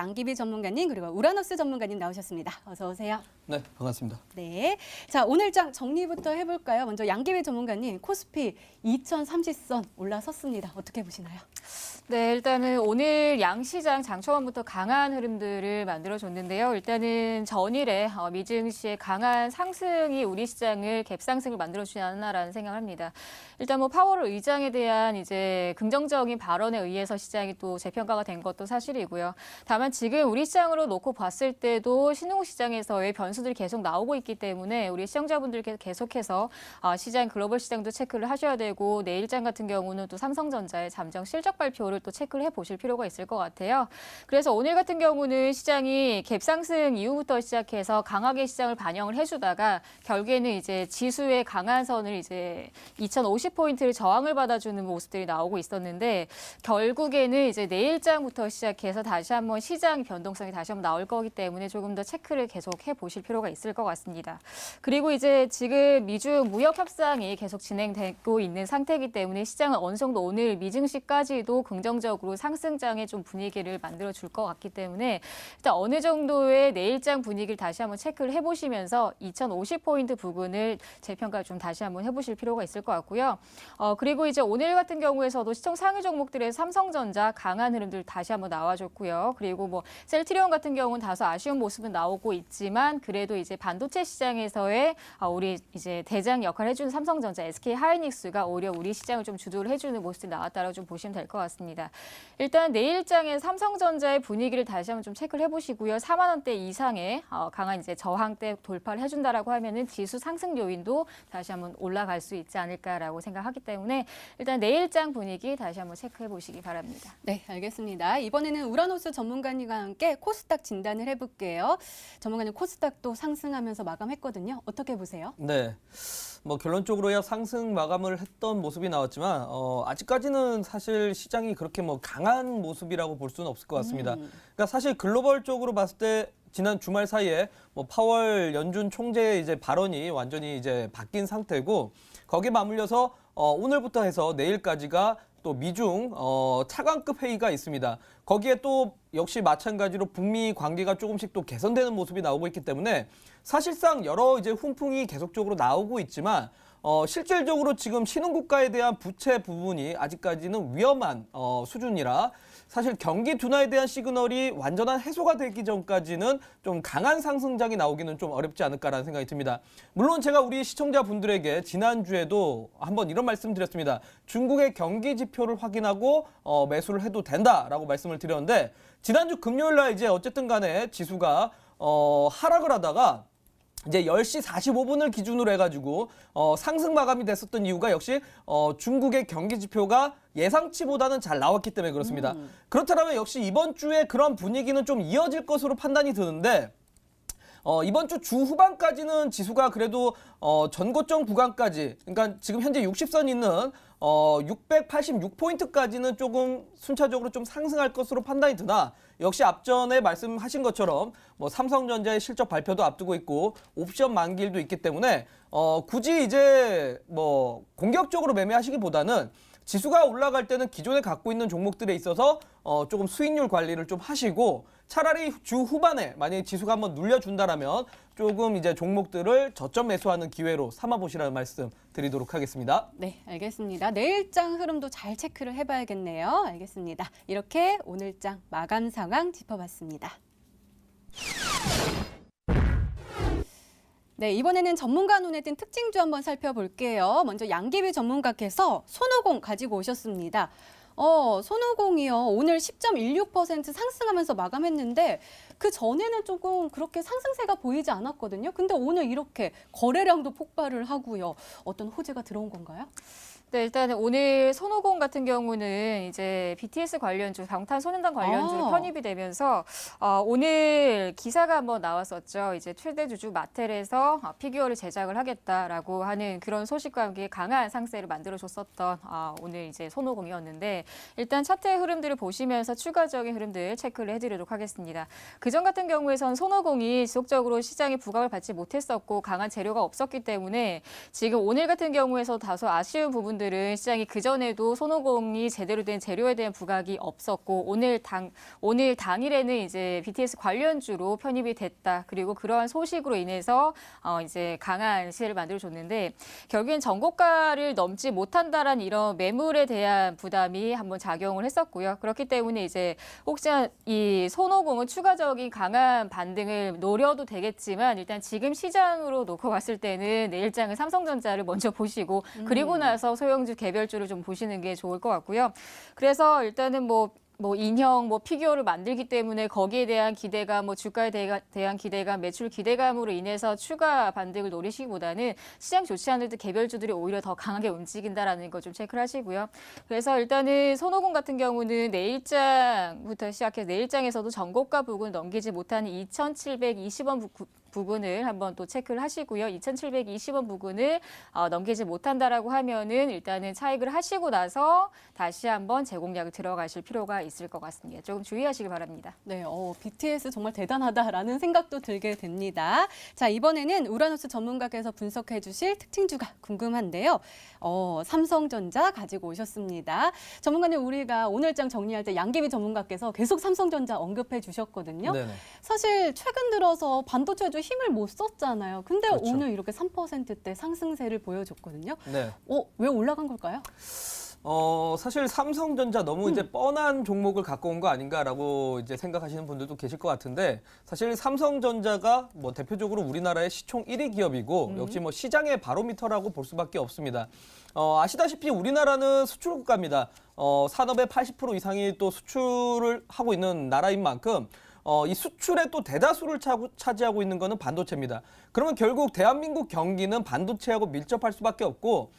양기비 전문가님 그리고 우라노스 전문가님 나오셨습니다. 어서 오세요. 네, 반갑습니다. 네, 자 오늘장 정리부터 해볼까요? 먼저 양기비 전문가님, 코스피 2030선 올라섰습니다. 어떻게 보시나요? 네, 일단은 오늘 양시장 장초반부터 강한 흐름들을 만들어줬는데요. 일단은 전일에 미증시의 강한 상승이 우리 시장을 갭상승을 만들어주지 않았나라는 생각을 합니다. 일단 뭐 파월 의장에 대한 이제 긍정적인 발언에 의해서 시장이 또 재평가가 된 것도 사실이고요. 다만 지금 우리 시장으로 놓고 봤을 때도 신흥국 시장에서의 변수들이 계속 나오고 있기 때문에 우리 시청자분들께 계속해서 시장 글로벌 시장도 체크를 하셔야 되고 내일장 같은 경우는 또 삼성전자의 잠정 실적 발표를 또 체크를 해보실 필요가 있을 것 같아요. 그래서 오늘 같은 경우는 시장이 갭상승 이후부터 시작해서 강하게 시장을 반영을 해주다가 결국에는 이제 지수의 강한 선을 이제 2050포인트를 저항을 받아주는 모습들이 나오고 있었는데 결국에는 이제 내일장부터 시작해서 다시 한번 시장 변동성이 다시 한번 나올 거기 때문에 조금 더 체크를 계속 해보실 필요가 있을 것 같습니다. 그리고 이제 지금 미중 무역 협상이 계속 진행되고 있는 상태이기 때문에 시장은 어느 정도 오늘 미증시까지도 긍정적으로 상승장의 좀 분위기를 만들어 줄 것 같기 때문에 일단 어느 정도의 내일장 분위기를 다시 한번 체크를 해보시면서 2050포인트 부근을 재평가 좀 다시 한번 해보실 필요가 있을 것 같고요. 그리고 이제 오늘 같은 경우에서도 시총 상위 종목들의 삼성전자 강한 흐름들 다시 한번 나와줬고요. 그리고 뭐 셀트리온 같은 경우는 다소 아쉬운 모습은 나오고 있지만 그래도 이제 반도체 시장에서의 우리 이제 대장 역할을 해주는 삼성전자, SK 하이닉스가 오히려 우리 시장을 좀 주도를 해주는 모습이 나왔다라고 좀 보시면 될 것 같습니다. 일단 내일장에 삼성전자의 분위기를 다시 한번 좀 체크를 해보시고요. 4만 원대 이상의 강한 이제 저항대 돌파를 해준다라고 하면은 지수 상승 요인도 다시 한번 올라갈 수 있지 않을까라고 생각하기 때문에 일단 내일장 분위기 다시 한번 체크해 보시기 바랍니다. 네, 알겠습니다. 이번에는 우라노스 전문가님과 함께 코스닥 진단을 해볼게요. 전문가님, 코스닥도 상승하면서 마감했거든요. 어떻게 보세요? 네, 뭐 결론적으로야 상승 마감을 했던 모습이 나왔지만 아직까지는 사실 시장이 그렇게 뭐 강한 모습이라고 볼 수는 없을 것 같습니다. 그러니까 사실 글로벌적으로 봤을 때 지난 주말 사이에 뭐 파월 연준 총재의 이제 발언이 완전히 이제 바뀐 상태고 거기에 맞물려서 오늘부터 해서 내일까지가 또 미중 차관급 회의가 있습니다. 거기에 또 역시 마찬가지로 북미 관계가 조금씩 또 개선되는 모습이 나오고 있기 때문에 사실상 여러 이제 훈풍이 계속적으로 나오고 있지만 실질적으로 지금 신흥국가에 대한 부채 부분이 아직까지는 위험한 수준이라 사실 경기 둔화에 대한 시그널이 완전한 해소가 되기 전까지는 좀 강한 상승장이 나오기는 좀 어렵지 않을까라는 생각이 듭니다. 물론 제가 우리 시청자분들에게 지난주에도 한번 이런 말씀 드렸습니다. 중국의 경기 지표를 확인하고 매수를 해도 된다라고 말씀을 드렸는데 지난주 금요일 날 이제 어쨌든 간에 지수가 하락을 하다가 이제 10시 45분을 기준으로 해가지고 상승 마감이 됐었던 이유가 역시 중국의 경기 지표가 예상치보다는 잘 나왔기 때문에 그렇습니다. 그렇다면 역시 이번 주에 그런 분위기는 좀 이어질 것으로 판단이 드는데 이번 주 후반까지는 지수가 그래도 전고점 구간까지 그러니까 지금 현재 60선 있는 686포인트까지는 조금 순차적으로 좀 상승할 것으로 판단이 드나 역시 앞전에 말씀하신 것처럼 뭐 삼성전자의 실적 발표도 앞두고 있고 옵션 만기일도 있기 때문에 굳이 이제 뭐 공격적으로 매매하시기보다는 지수가 올라갈 때는 기존에 갖고 있는 종목들에 있어서 조금 수익률 관리를 좀 하시고 차라리 주 후반에 만약에 지수가 한번 눌려준다라면 조금 이제 종목들을 저점 매수하는 기회로 삼아보시라는 말씀 드리도록 하겠습니다. 네, 알겠습니다. 내일장 흐름도 잘 체크를 해봐야겠네요. 알겠습니다. 이렇게 오늘장 마감 상황 짚어봤습니다. 네, 이번에는 전문가 눈에 띈 특징주 한번 살펴볼게요. 먼저 양기비 전문가께서 손오공 가지고 오셨습니다. 손오공이요. 오늘 10.16% 상승하면서 마감했는데 그 전에는 조금 그렇게 상승세가 보이지 않았거든요. 근데 오늘 이렇게 거래량도 폭발을 하고요. 어떤 호재가 들어온 건가요? 네, 일단 오늘 손오공 같은 경우는 이제 BTS 관련주, 방탄소년단 관련주로 편입이 되면서 오늘 기사가 한번 나왔었죠. 이제 최대 주주 마텔에서 피규어를 제작을 하겠다라고 하는 그런 소식과 함께 강한 상세를 만들어줬었던 오늘 이제 손오공이었는데 일단 차트의 흐름들을 보시면서 추가적인 흐름들 체크를 해드리도록 하겠습니다. 그전 같은 경우에선 손오공이 지속적으로 시장에 부각을 받지 못했었고 강한 재료가 없었기 때문에 지금 오늘 같은 경우에서 다소 아쉬운 부분들은 시장이 그전에도 손오공이 제대로 된 재료에 대한 부각이 없었고 오늘 당일에는 이제 BTS 관련주로 편입이 됐다. 그리고 그러한 소식으로 인해서 이제 강한 시세를 만들어줬는데 결국엔 전고가를 넘지 못한다라는 이런 매물에 대한 부담이 한번 작용을 했었고요. 그렇기 때문에 이제 혹시나 이 손오공은 추가적인 강한 반등을 노려도 되겠지만 일단 지금 시장으로 놓고 봤을 때는 내일장은 삼성전자를 먼저 보시고 그리고 나서 소형주 개별주를 좀 보시는 게 좋을 것 같고요. 그래서 일단은 뭐 인형, 피규어를 만들기 때문에 거기에 대한 기대감, 주가에 대한 기대감, 매출 기대감으로 인해서 추가 반등을 노리시기보다는 시장 좋지 않을 때 개별주들이 오히려 더 강하게 움직인다라는 거 좀 체크를 하시고요. 그래서 일단은 손오공 같은 경우는 내일장부터 시작해서 내일장에서도 전고가 부근 넘기지 못하는 2,720원 부근을 한번 또 체크를 하시고요. 2,720원 부근을 넘기지 못한다라고 하면은 일단은 차익을 하시고 나서 다시 한번 재공략을 들어가실 필요가 있을 것 같습니다. 조금 주의하시기 바랍니다. 네, BTS 정말 대단하다라는 생각도 들게 됩니다. 자, 이번에는 우라노스 전문가께서 분석해 주실 특징주가 궁금한데요. 삼성전자 가지고 오셨습니다. 전문가님, 우리가 오늘장 정리할 때 양기비 전문가께서 계속 삼성전자 언급해 주셨거든요. 네네. 사실 최근 들어서 반도체도 힘을 못 썼잖아요. 근데 그렇죠. 오늘 이렇게 3%대 상승세를 보여줬거든요. 네. 왜 올라간 걸까요? 사실 삼성전자 너무 이제 뻔한 종목을 갖고 온 거 아닌가라고 이제 생각하시는 분들도 계실 것 같은데 사실 삼성전자가 대표적으로 우리나라의 시총 1위 기업이고 역시 시장의 바로미터라고 볼 수밖에 없습니다. 아시다시피 우리나라는 수출 국가입니다. 산업의 80% 이상이 또 수출을 하고 있는 나라인 만큼 이 수출의 또 대다수를 차지하고 있는 것은 반도체입니다. 그러면 결국 대한민국 경기는 반도체하고 밀접할 수밖에 없고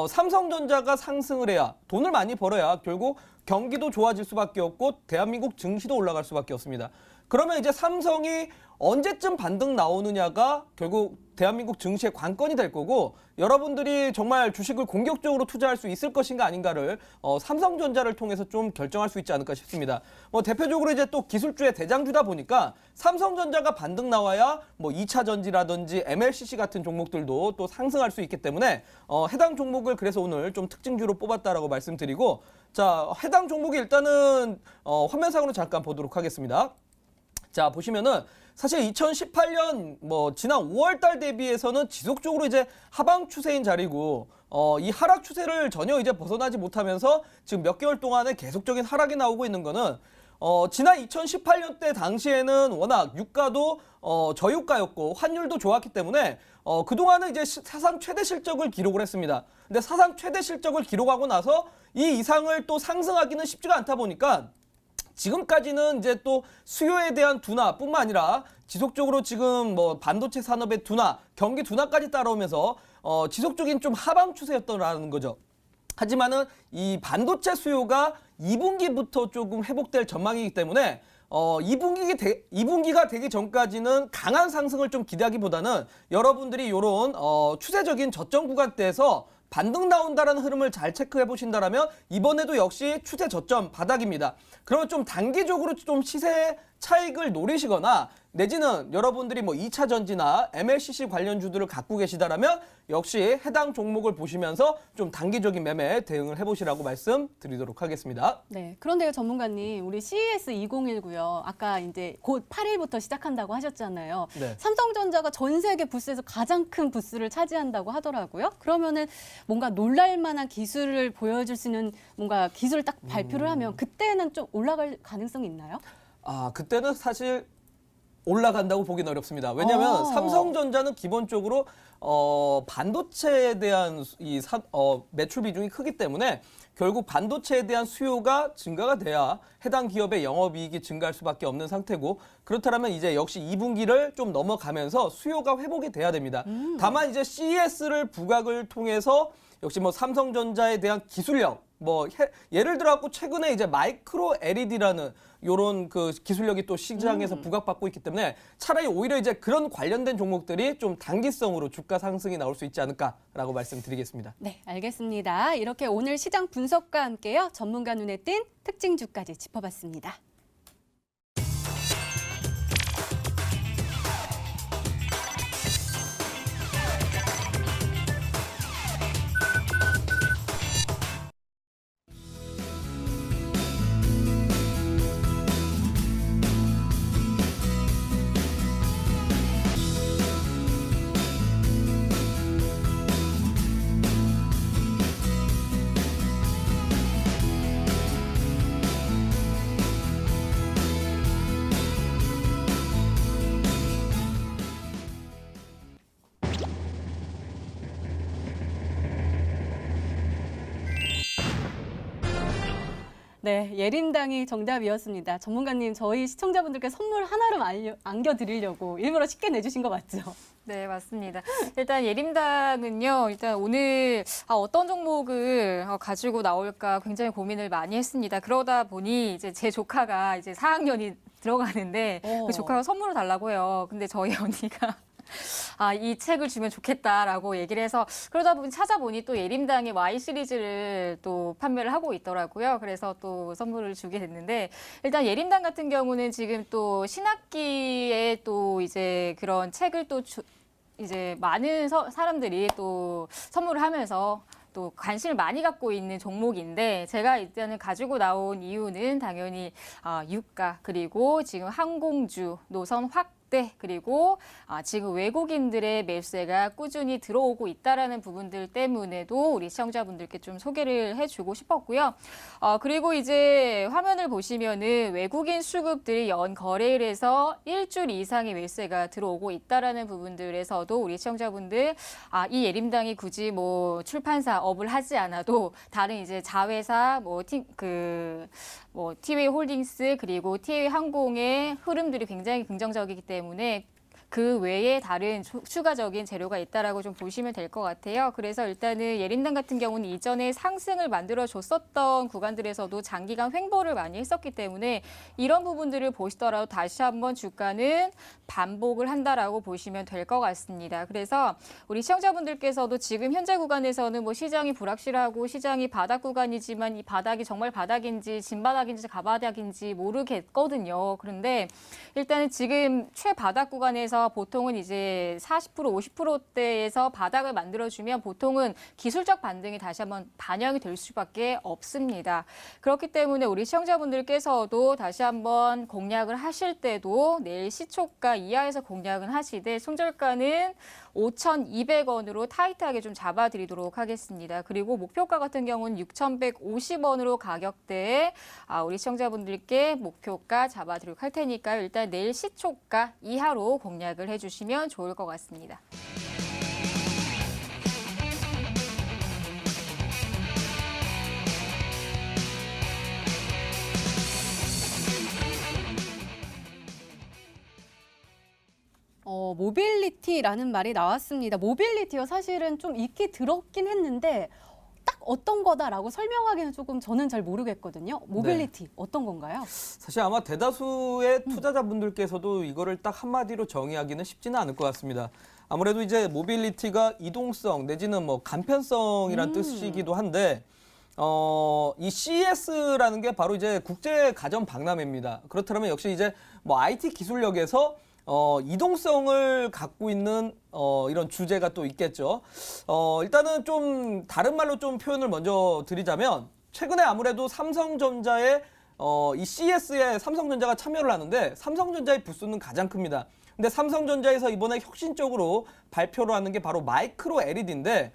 삼성전자가 상승을 해야 돈을 많이 벌어야 결국 경기도 좋아질 수밖에 없고 대한민국 증시도 올라갈 수밖에 없습니다. 그러면 이제 삼성이 언제쯤 반등 나오느냐가 결국 대한민국 증시의 관건이 될 거고 여러분들이 정말 주식을 공격적으로 투자할 수 있을 것인가 아닌가를 삼성전자를 통해서 좀 결정할 수 있지 않을까 싶습니다. 대표적으로 이제 또 기술주의 대장주다 보니까 삼성전자가 반등 나와야 2차 전지라든지 MLCC 같은 종목들도 또 상승할 수 있기 때문에 해당 종목을 그래서 오늘 좀 특징주로 뽑았다라고 말씀드리고 자, 해당 종목이 일단은 화면상으로 잠깐 보도록 하겠습니다. 자, 보시면은 사실 2018년 지난 5월 달 대비해서는 지속적으로 이제 하방 추세인 자리고 이 하락 추세를 전혀 이제 벗어나지 못하면서 지금 몇 개월 동안에 계속적인 하락이 나오고 있는 거는 지난 2018년 때 당시에는 워낙 유가도 저유가였고 환율도 좋았기 때문에 그동안은 이제 사상 최대 실적을 기록을 했습니다. 근데 사상 최대 실적을 기록하고 나서 이 이상을 또 상승하기는 쉽지가 않다 보니까 지금까지는 이제 또 수요에 대한 둔화뿐만 아니라 지속적으로 지금 반도체 산업의 둔화, 경기 둔화까지 따라오면서 지속적인 좀 하방 추세였더라는 거죠. 하지만은 이 반도체 수요가 2분기부터 조금 회복될 전망이기 때문에 2분기가 되기 전까지는 강한 상승을 좀 기대하기보다는 여러분들이 이런 추세적인 저점 구간대에서 반등 나온다라는 흐름을 잘 체크해 보신다라면 이번에도 역시 추세 저점 바닥입니다. 그러면 좀 단기적으로 좀 시세 차익을 노리시거나 내지는 여러분들이 2차 전지나 MLCC 관련주들을 갖고 계시다라면 역시 해당 종목을 보시면서 좀 단기적인 매매 대응을 해보시라고 말씀드리도록 하겠습니다. 네, 그런데요, 전문가님, 우리 CES 2019요. 아까 이제 곧 8일부터 시작한다고 하셨잖아요. 네. 삼성전자가 전 세계 부스에서 가장 큰 부스를 차지한다고 하더라고요. 그러면은 뭔가 놀랄만한 기술을 보여줄 수 있는 뭔가 기술을 딱 발표를 하면 그때는 좀 올라갈 가능성이 있나요? 그때는 사실 올라간다고 보기는 어렵습니다. 왜냐하면 삼성전자는 기본적으로 반도체에 대한 매출 비중이 크기 때문에 결국 반도체에 대한 수요가 증가가 돼야 해당 기업의 영업이익이 증가할 수밖에 없는 상태고 그렇다면 이제 역시 2분기를 좀 넘어가면서 수요가 회복이 돼야 됩니다. 다만 이제 CES를 부각을 통해서 역시 삼성전자에 대한 기술력 예를 들어 갖고 최근에 이제 마이크로 LED라는 요런 그 기술력이 또 시장에서 부각받고 있기 때문에 차라리 오히려 이제 그런 관련된 종목들이 좀 단기성으로 주가 주가 상승이 나올 수 있지 않을까라고 말씀드리겠습니다. 네, 알겠습니다. 이렇게 오늘 시장 분석과 함께요. 전문가 눈에 띈 특징주까지 짚어봤습니다. 네, 예림당이 정답이었습니다. 전문가님, 저희 시청자분들께 선물 하나를 안겨드리려고 일부러 쉽게 내주신 거 맞죠? 네, 맞습니다. 일단 예림당은요, 일단 오늘 어떤 종목을 가지고 나올까 굉장히 고민을 많이 했습니다. 그러다 보니 이제 제 조카가 이제 4학년이 들어가는데 그 조카가 선물을 달라고 해요. 근데 저희 언니가 이 책을 주면 좋겠다라고 얘기를 해서 그러다 보니 찾아보니 또 예림당의 Y 시리즈를 또 판매를 하고 있더라고요. 그래서 또 선물을 주게 됐는데 일단 예림당 같은 경우는 지금 또 신학기에 또 이제 그런 책을 또 이제 많은 사람들이 또 선물을 하면서 또 관심을 많이 갖고 있는 종목인데 제가 일단은 가지고 나온 이유는 당연히 유가 그리고 지금 항공주, 노선 확대 그리고 지금 외국인들의 매수세가 꾸준히 들어오고 있다라는 부분들 때문에도 우리 시청자분들께 좀 소개를 해주고 싶었고요. 그리고 이제 화면을 보시면은 외국인 수급들이 연 거래일에서 일주일 이상의 매수세가 들어오고 있다라는 부분들에서도 우리 시청자분들 이 예림당이 굳이 뭐 출판사 업을 하지 않아도 다른 이제 자회사 티웨이 홀딩스 그리고 티웨이 항공의 흐름들이 굉장히 긍정적이기 때문에 그 외에 다른 추가적인 재료가 있다라고 좀 보시면 될 것 같아요. 그래서 일단은 예림당 같은 경우는 이전에 상승을 만들어줬었던 구간들에서도 장기간 횡보를 많이 했었기 때문에 이런 부분들을 보시더라도 다시 한번 주가는 반복을 한다라고 보시면 될 것 같습니다. 그래서 우리 시청자분들께서도 지금 현재 구간에서는 뭐 시장이 불확실하고 시장이 바닥 구간이지만 이 바닥이 정말 바닥인지 진바닥인지 가바닥인지 모르겠거든요. 그런데 일단은 지금 최바닥 구간에서 보통은 이제 40% 50%대에서 바닥을 만들어주면 보통은 기술적 반등이 다시 한번 반영이 될 수밖에 없습니다. 그렇기 때문에 우리 시청자분들께서도 다시 한번 공략을 하실 때도 내일 시초가 이하에서 공략은 하시되 손절가는 5,200원으로 타이트하게 좀 잡아드리도록 하겠습니다. 그리고 목표가 같은 경우는 6,150원으로 가격대에 우리 시청자분들께 목표가 잡아드리도록 할 테니까요. 일단 내일 시초가 이하로 공략을 해주시면 좋을 것 같습니다. 모빌리티라는 말이 나왔습니다. 모빌리티가 사실은 좀 익히 들었긴 했는데 딱 어떤 거다라고 설명하기는 조금 저는 잘 모르겠거든요. 모빌리티 어떤 건가요? 사실 아마 대다수의 투자자분들께서도 이거를 딱 한마디로 정의하기는 쉽지는 않을 것 같습니다. 아무래도 이제 모빌리티가 이동성 내지는 뭐 간편성이란 뜻이기도 한데 이 CES라는 게 바로 이제 국제 가전 박람회입니다. 그렇다면 역시 이제 뭐 IT 기술력에서 이동성을 갖고 있는 이런 주제가 또 있겠죠. 일단은 좀 다른 말로 좀 표현을 먼저 드리자면 최근에 아무래도 삼성전자의 이 CES에 삼성전자가 참여를 하는데 삼성전자의 부스는 가장 큽니다. 근데 삼성전자에서 이번에 혁신적으로 발표를 하는 게 바로 마이크로 LED인데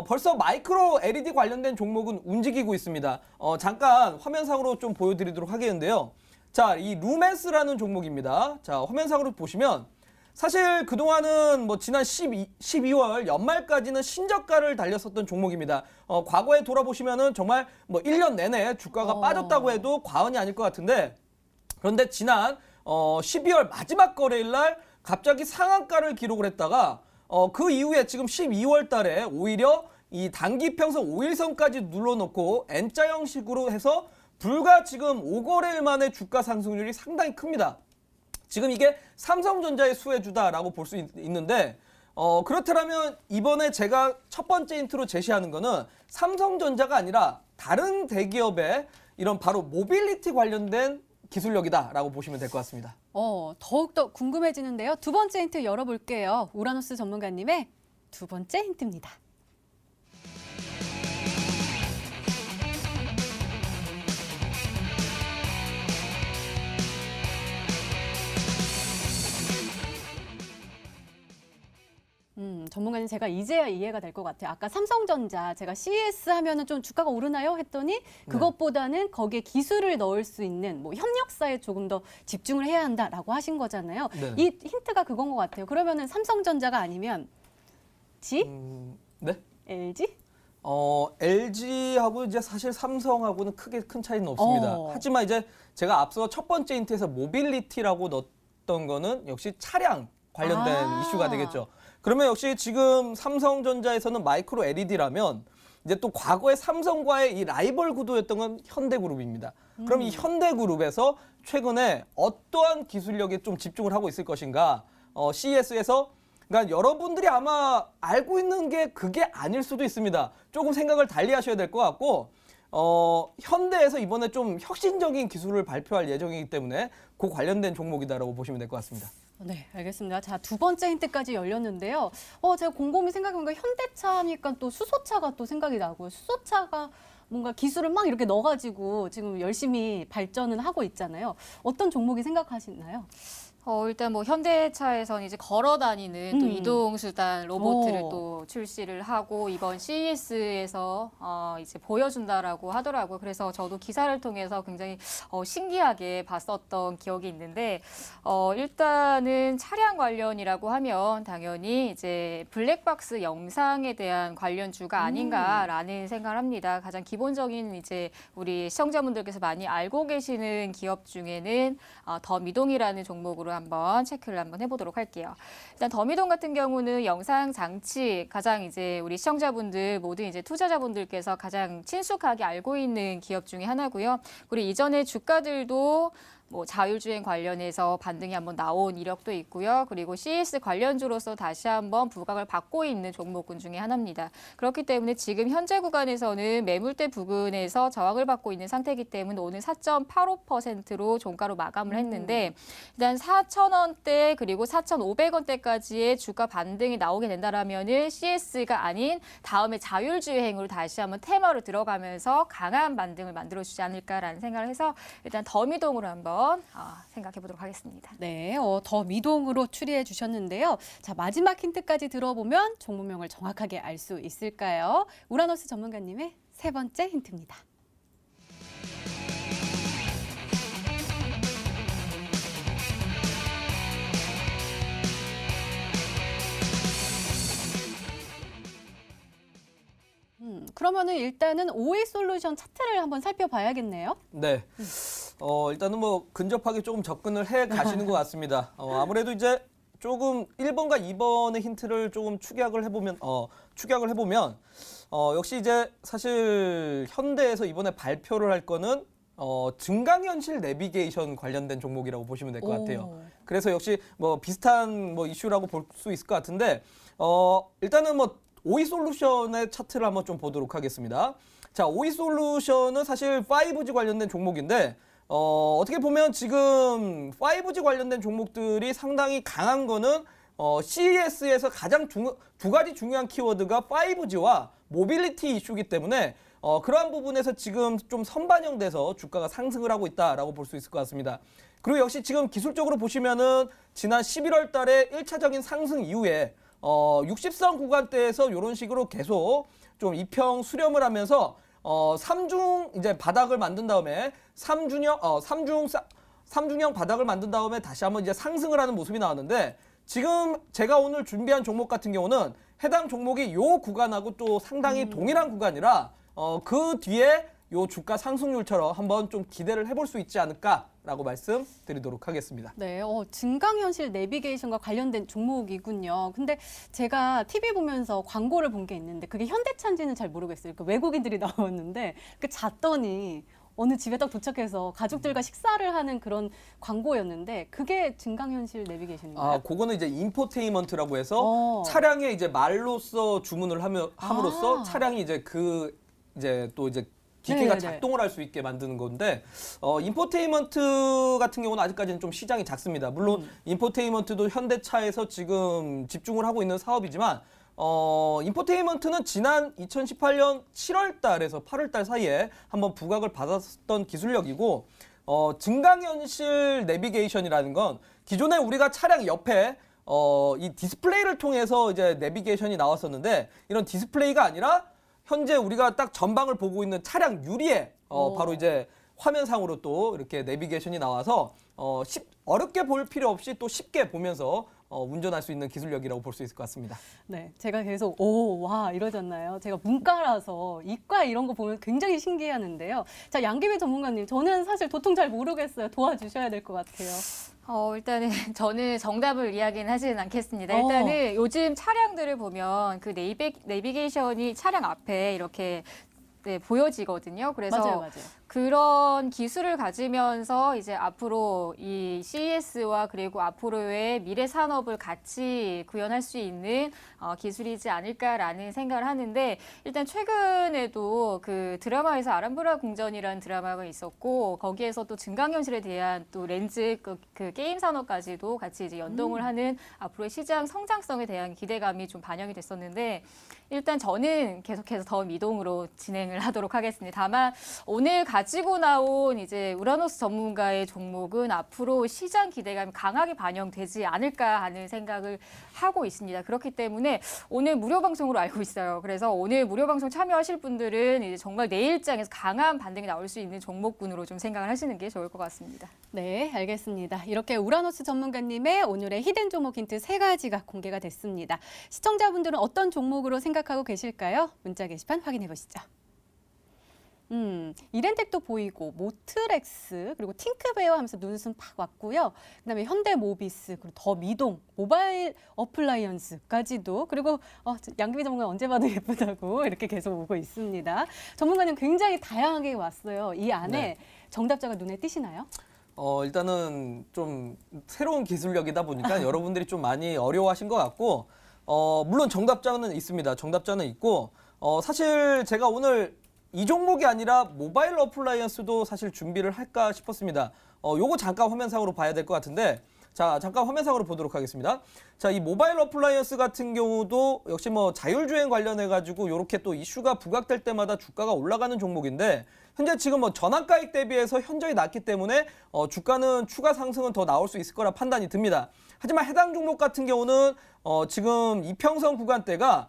벌써 마이크로 LED 관련된 종목은 움직이고 있습니다. 잠깐 화면상으로 좀 보여드리도록 하겠는데요. 자, 이 루멘스라는 종목입니다. 자, 화면상으로 보시면 사실 그동안은 뭐 지난 12월 연말까지는 신저가를 달렸었던 종목입니다. 과거에 돌아보시면은 정말 뭐 1년 내내 주가가 빠졌다고 해도 과언이 아닐 것 같은데 그런데 지난 12월 마지막 거래일 날 갑자기 상한가를 기록을 했다가 그 이후에 지금 12월 달에 오히려 이 단기 평선 5일선까지 눌러놓고 N자 형식으로 해서 불과 지금 5거래일 만에 주가 상승률이 상당히 큽니다. 지금 이게 삼성전자의 수혜주다라고 볼 수 있는데 그렇다면 이번에 제가 첫 번째 힌트로 제시하는 거는 삼성전자가 아니라 다른 대기업의 이런 바로 모빌리티 관련된 기술력이다라고 보시면 될 것 같습니다. 더욱더 궁금해지는데요. 두 번째 힌트 열어볼게요. 우라노스 전문가님의 두 번째 힌트입니다. 전문가님 제가 이제야 이해가 될 것 같아요. 아까 삼성전자 제가 CES 하면은 좀 주가가 오르나요? 했더니 그것보다는 거기에 기술을 넣을 수 있는 뭐 협력사에 조금 더 집중을 해야 한다라고 하신 거잖아요. 네. 이 힌트가 그건 것 같아요. 그러면은 삼성전자가 아니면 G? 네. LG? LG하고 이제 사실 삼성하고는 크게 큰 차이는 없습니다. 하지만 이제 제가 앞서 첫 번째 힌트에서 모빌리티라고 넣었던 거는 역시 차량 관련된 이슈가 되겠죠. 그러면 역시 지금 삼성전자에서는 마이크로 LED라면 이제 또 과거에 삼성과의 이 라이벌 구도였던 건 현대그룹입니다. 그럼 이 현대그룹에서 최근에 어떠한 기술력에 좀 집중을 하고 있을 것인가? CES에서 그러니까 여러분들이 아마 알고 있는 게 그게 아닐 수도 있습니다. 조금 생각을 달리 하셔야 될 것 같고 현대에서 이번에 좀 혁신적인 기술을 발표할 예정이기 때문에 그 관련된 종목이다라고 보시면 될 것 같습니다. 네, 알겠습니다. 자, 두 번째 힌트까지 열렸는데요. 제가 곰곰이 생각해보니까 현대차 하니까 또 수소차가 또 생각이 나고요. 수소차가 뭔가 기술을 막 이렇게 넣어가지고 지금 열심히 발전을 하고 있잖아요. 어떤 종목이 생각하시나요? 일단 뭐 현대차에서는 이제 걸어 다니는 또 이동수단 로봇을 또 출시를 하고 이번 CES에서 이제 보여준다라고 하더라고요. 그래서 저도 기사를 통해서 굉장히 신기하게 봤었던 기억이 있는데 일단은 차량 관련이라고 하면 당연히 이제 블랙박스 영상에 대한 관련주가 아닌가라는 생각을 합니다. 가장 기본적인 이제 우리 시청자분들께서 많이 알고 계시는 기업 중에는 더미동이라는 종목으로 한번 체크를 한번 해보도록 할게요. 일단 더미동 같은 경우는 영상 장치 가장 이제 우리 시청자분들 모든 이제 투자자분들께서 가장 친숙하게 알고 있는 기업 중에 하나고요. 그리고 이전에 주가들도 뭐 자율주행 관련해서 반등이 한번 나온 이력도 있고요. 그리고 CES 관련주로서 다시 한번 부각을 받고 있는 종목군 중에 하나입니다. 그렇기 때문에 지금 현재 구간에서는 매물대 부근에서 저항을 받고 있는 상태이기 때문에 오늘 4.85%로 종가로 마감을 했는데 일단 4,000원대 그리고 4,500원대까지의 주가 반등이 나오게 된다라면은 CES가 아닌 다음에 자율주행으로 다시 한번 테마로 들어가면서 강한 반등을 만들어주지 않을까라는 생각을 해서 일단 더미동으로 한번 생각해 보도록 하겠습니다. 네, 더 미동으로 추리해 주셨는데요. 자, 마지막 힌트까지 들어보면 종목명을 정확하게 알 수 있을까요? 우라노스 전문가님의 세 번째 힌트입니다. 그러면은 일단은 OE솔루션 차트를 한번 살펴봐야겠네요. 네. 일단은 뭐 근접하게 조금 접근을 해 가시는 것 같습니다. 아무래도 이제 조금 1번과 2번의 힌트를 조금 축약을 해보면 역시 이제 사실 현대에서 이번에 발표를 할 거는 증강현실 내비게이션 관련된 종목이라고 보시면 될 것 같아요. 그래서 역시 뭐 비슷한 뭐 이슈라고 볼 수 있을 것 같은데 일단은 뭐 오이솔루션의 차트를 한번 좀 보도록 하겠습니다. 자, 오이솔루션은 사실 5G 관련된 종목인데 어떻게 보면 지금 5G 관련된 종목들이 상당히 강한 거는 CES에서 가장 두 가지 중요한 키워드가 5G와 모빌리티 이슈이기 때문에 그러한 부분에서 지금 좀 선반영돼서 주가가 상승을 하고 있다라고 볼 수 있을 것 같습니다. 그리고 역시 지금 기술적으로 보시면은 지난 11월 달에 1차적인 상승 이후에 60선 구간대에서 이런 식으로 계속 좀 이평 수렴을 하면서 3중 이제 바닥을 만든 다음에 3중형 바닥을 만든 다음에 다시 한번 이제 상승을 하는 모습이 나왔는데 지금 제가 오늘 준비한 종목 같은 경우는 해당 종목이 요 구간하고 또 상당히 동일한 구간이라 그 뒤에 요 주가 상승률처럼 한번 좀 기대를 해볼 수 있지 않을까라고 말씀드리도록 하겠습니다. 네, 증강현실 내비게이션과 관련된 종목이군요. 근데 제가 TV 보면서 광고를 본 게 있는데 그게 현대차인지는 잘 모르겠어요. 그 외국인들이 나왔는데 그 잤더니 어느 집에 딱 도착해서 가족들과 식사를 하는 그런 광고였는데 그게 증강현실 내비게이션인가요? 아, 그거는 이제 인포테인먼트라고 해서 어. 차량에 이제 말로써 주문을 함으로써 아. 차량이 이제 또 이제 기계가 네네네. 작동을 할 수 있게 만드는 건데 인포테인먼트 같은 경우는 아직까지는 좀 시장이 작습니다. 물론 인포테인먼트도 현대차에서 지금 집중을 하고 있는 사업이지만 인포테인먼트는 지난 2018년 7월 달에서 8월 달 사이에 한번 부각을 받았던 기술력이고 증강현실 내비게이션이라는 건 기존에 우리가 차량 옆에 이 디스플레이를 통해서 이제 내비게이션이 나왔었는데 이런 디스플레이가 아니라 현재 우리가 딱 전방을 보고 있는 차량 유리에 바로 이제 화면상으로 또 이렇게 내비게이션이 나와서 어렵게 볼 필요 없이 또 쉽게 보면서 운전할 수 있는 기술력이라고 볼 수 있을 것 같습니다. 네, 제가 계속 와 이러잖아요. 제가 문과라서 이과 이런 거 보면 굉장히 신기해하는데요. 자, 양기배 전문가님, 저는 사실 도통 잘 모르겠어요. 도와주셔야 될 것 같아요. 일단은 저는 정답을 이야기는 하지는 않겠습니다. 일단은 요즘 차량들을 보면 그 내비게이션이 차량 앞에 이렇게 보여지거든요. 그래서 맞아요. 그런 기술을 가지면서 이제 앞으로 이 CES와 그리고 앞으로의 미래 산업을 같이 구현할 수 있는 기술이지 않을까라는 생각을 하는데 일단 최근에도 그 드라마에서 아람브라 궁전이라는 드라마가 있었고 거기에서 또 증강현실에 대한 또 렌즈 그 게임 산업까지도 같이 이제 연동을 하는 앞으로의 시장 성장성에 대한 기대감이 좀 반영이 됐었는데 일단 저는 계속해서 더 미동으로 진행을 하도록 하겠습니다. 다만 오늘 가지고 나온 이제 우라노스 전문가의 종목은 앞으로 시장 기대감이 강하게 반영되지 않을까 하는 생각을 하고 있습니다. 그렇기 때문에 오늘 무료 방송으로 알고 있어요. 그래서 오늘 무료 방송 참여하실 분들은 이제 정말 내일장에서 강한 반등이 나올 수 있는 종목군으로 좀 생각을 하시는 게 좋을 것 같습니다. 네, 알겠습니다. 이렇게 우라노스 전문가님의 오늘의 히든 종목 힌트 3가지가 공개가 됐습니다. 시청자분들은 어떤 종목으로 생각하고 계실까요? 문자 게시판 확인해 보시죠. 이렌텍도 보이고 모트렉스 그리고 팅크베어 하면서 눈웃음 팍 왔고요. 그다음에 현대모비스 그리고 더 미동 모바일 어플라이언스까지도 그리고 양기비 전문가 언제 봐도 예쁘다고 이렇게 계속 오고 있습니다. 전문가님 굉장히 다양하게 왔어요. 이 안에 네. 정답자가 눈에 띄시나요? 일단은 좀 새로운 기술력이다 보니까 여러분들이 좀 많이 어려워하신 것 같고 물론 정답자는 있습니다. 정답자는 있고 사실 제가 오늘 이 종목이 아니라 모바일 어플라이언스도 사실 준비를 할까 싶었습니다. 요거 잠깐 화면상으로 봐야 될 것 같은데 자, 잠깐 화면상으로 보도록 하겠습니다. 자, 이 모바일 어플라이언스 같은 경우도 역시 뭐 자율주행 관련해가지고 이렇게 또 이슈가 부각될 때마다 주가가 올라가는 종목인데 현재 지금 뭐 전환가액 대비해서 현저히 낮기 때문에 주가는 추가 상승은 더 나올 수 있을 거라 판단이 듭니다. 하지만 해당 종목 같은 경우는 지금 이평선 구간대가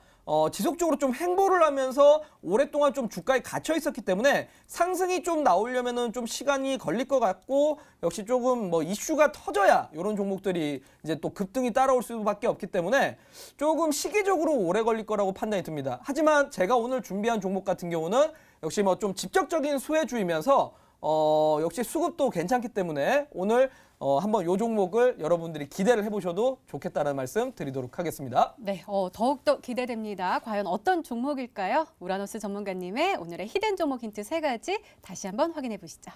지속적으로 좀 횡보를 하면서 오랫동안 좀 주가에 갇혀 있었기 때문에 상승이 좀 나오려면은 좀 시간이 걸릴 것 같고 역시 조금 뭐 이슈가 터져야 이런 종목들이 이제 또 급등이 따라올 수밖에 없기 때문에 조금 시기적으로 오래 걸릴 거라고 판단이 듭니다. 하지만 제가 오늘 준비한 종목 같은 경우는 역시 뭐 좀 직접적인 수혜주이면서 역시 수급도 괜찮기 때문에 오늘 한번 이 종목을 여러분들이 기대를 해보셔도 좋겠다는 말씀 드리도록 하겠습니다. 네, 더욱더 기대됩니다. 과연 어떤 종목일까요? 우라노스 전문가님의 오늘의 히든 종목 힌트 3가지 다시 한번 확인해 보시죠.